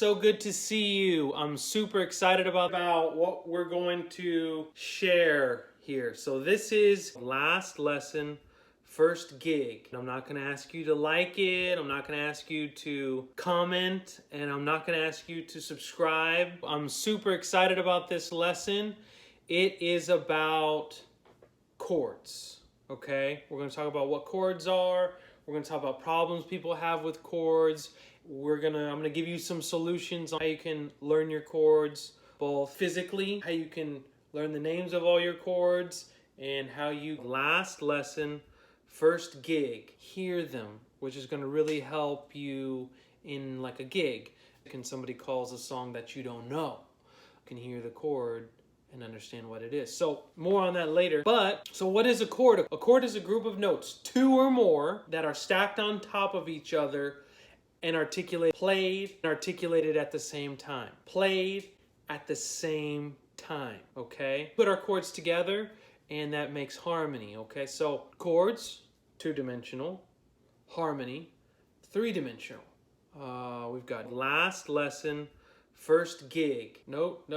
so good to see you. I'm super excited about what we're going to share here. So this is last lesson, first gig. I'm not going to ask you to like it. I'm not going to ask you to comment, and I'm not going to ask you to subscribe. I'm super excited about this lesson. It is about chords, okay? We're going to talk about what chords are. We're going to talk about problems people have with chords. I'm going to give you some solutions on how you can learn your chords, both physically, how you can learn the names of all your chords, and how you last lesson, first gig, hear them, which is going to really help you in like a gig. When somebody calls a song that you don't know, you can hear the chord and understand what it is. So more on that later. So what is a chord? A chord is a group of notes, two or more, that are stacked on top of each other and played and articulated at the same time. Played at the same time, okay? Put our chords together and that makes harmony, okay? So chords, two-dimensional, harmony, three-dimensional. We've got last lesson, first gig, note,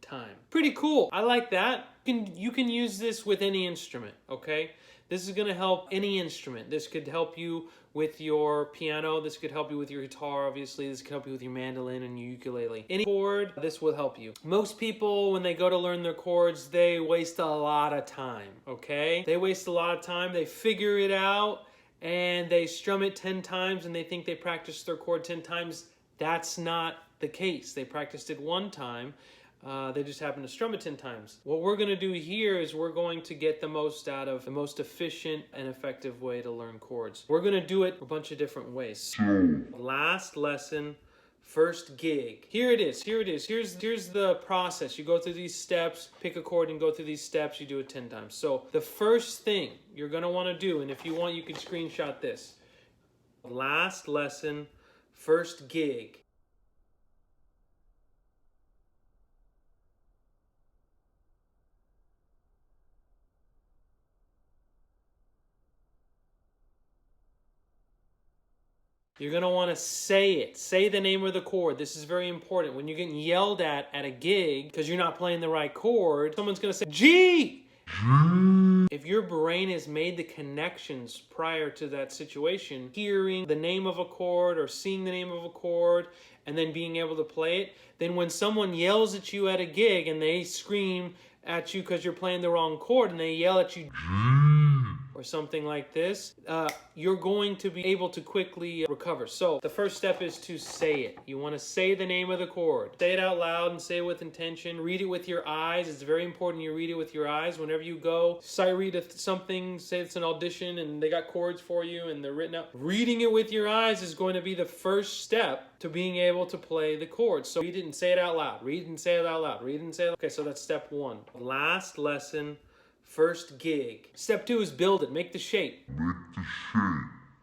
time. Pretty cool. I like that. You can use this with any instrument, okay? This is going to help any instrument. This could help you with your piano. This could help you with your guitar, obviously. This could help you with your mandolin and your ukulele. Any chord, this will help you. Most people, when they go to learn their chords, they waste a lot of time, okay? They waste a lot of time. They figure it out and they strum it 10 times and they think they practiced their chord 10 times. That's not the case. They practiced it one time. They just happen to strum it 10 times. What we're going to do here is we're going to get the most out of the most efficient and effective way to learn chords. We're going to do it a bunch of different ways. Last lesson, first gig. Here it is. Here's the process. You go through these steps, pick a chord and go through these steps. You do it 10 times. So the first thing you're going to want to do, and if you want, you can screenshot this. Last lesson, first gig. You're going to want to say it. Say the name of the chord. This is very important. When you're getting yelled at a gig because you're not playing the right chord, someone's going to say, G! If your brain has made the connections prior to that situation, hearing the name of a chord or seeing the name of a chord and then being able to play it, then when someone yells at you at a gig and they scream at you because you're playing the wrong chord and they yell at you or something like this, you're going to be able to quickly recover. So the first step is to say it. You want to say the name of the chord. Say it out loud and say it with intention. Read it with your eyes. It's very important you read it with your eyes. Whenever you go sight read something, say it's an audition and they got chords for you and they're written out. Reading it with your eyes is going to be the first step to being able to play the chords. So read it and say it out loud. Read it and say it out loud. Read it and say it out loud. Okay, so that's step one. Last lesson, first gig. Step two is build it. Make the shape.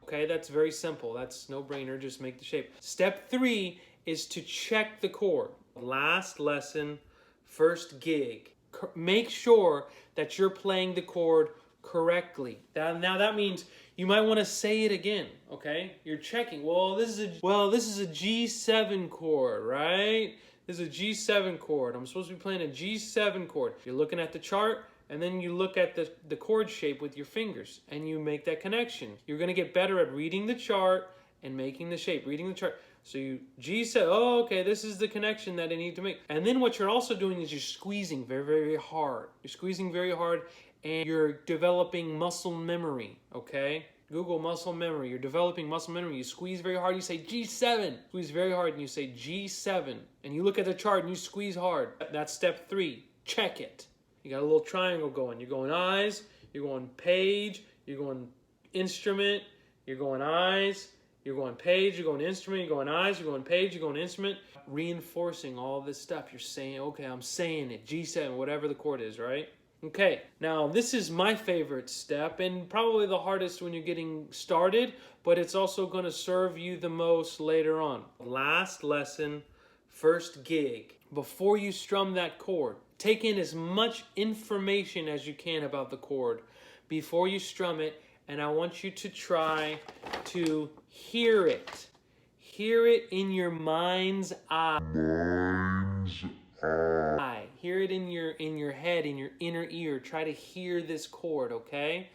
Okay, that's very simple. That's no brainer. Just make the shape. Step three is to check the chord. Last lesson, first gig. Make sure that you're playing the chord correctly. Now that means you might want to say it again. Okay, you're checking. Well, this is a G7 chord, right? This is a G7 chord. I'm supposed to be playing a G7 chord. You're looking at the chart. And then you look at the chord shape with your fingers and you make that connection. You're going to get better at reading the chart and making the shape, reading the chart. So you G7, oh, okay, this is the connection that I need to make. And then what you're also doing is you're squeezing very, very hard. You're squeezing very hard and you're developing muscle memory, okay? Google muscle memory. You're developing muscle memory. You squeeze very hard, you say G7. Squeeze very hard and you say G7. And you look at the chart and you squeeze hard. That's step three. Check it. You got a little triangle going. You're going eyes, you're going page, you're going instrument, you're going eyes, you're going page, you're going instrument, you're going eyes, you're going page, you're going instrument. Reinforcing all this stuff. You're saying, okay, I'm saying it. G7, whatever the chord is, right? Okay, now this is my favorite step and probably the hardest when you're getting started, but it's also going to serve you the most later on. Last lesson, first gig. Before you strum that chord, take in as much information as you can about the chord before you strum it, and I want you to try to hear it. Hear it in your mind's eye. Hear it in your head, in your inner ear. Try to hear this chord, okay?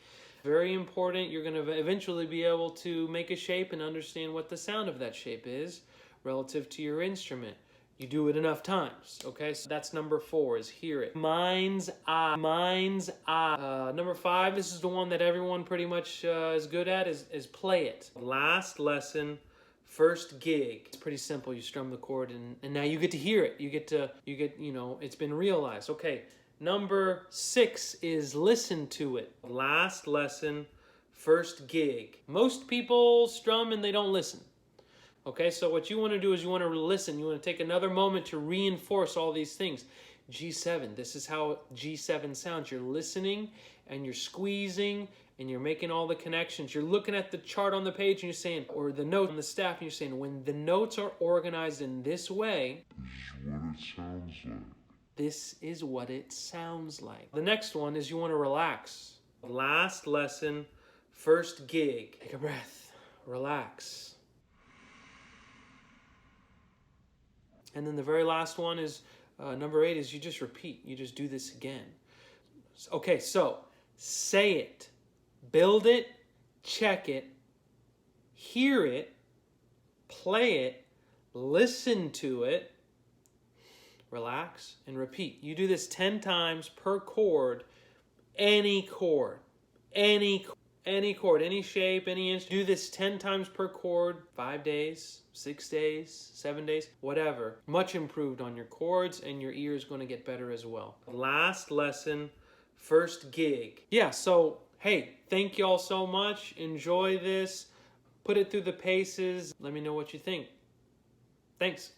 Very important. You're going to eventually be able to make a shape and understand what the sound of that shape is relative to your instrument. You do it enough times, okay? So that's number 4, is hear it. Mind's eye. Number 5, this is the one that everyone pretty much is good at, is play it. Last lesson, first gig. It's pretty simple. You strum the chord and now you get to hear it. You get, it's been realized. Okay, number 6 is listen to it. Last lesson, first gig. Most people strum and they don't listen. Okay, so what you want to do is you want to listen. You want to take another moment to reinforce all these things. G7, this is how G7 sounds. You're listening and you're squeezing and you're making all the connections. You're looking at the chart on the page and you're saying, or the note on the staff, and you're saying, when the notes are organized in this way, this is what it sounds like. The next one is you want to relax. Last lesson, first gig. Take a breath, relax. And then the very last one is, number 8, is you just repeat. You just do this again. Okay, so say it, build it, check it, hear it, play it, listen to it, relax, and repeat. You do this 10 times per chord, any chord, any chord, any shape, any inch. Do this 10 times per chord, 5 days, 6 days, 7 days, whatever. Much improved on your chords, and your ear is going to get better as well. Last lesson, first gig. Yeah, so, hey, thank you all so much. Enjoy this. Put it through the paces. Let me know what you think. Thanks.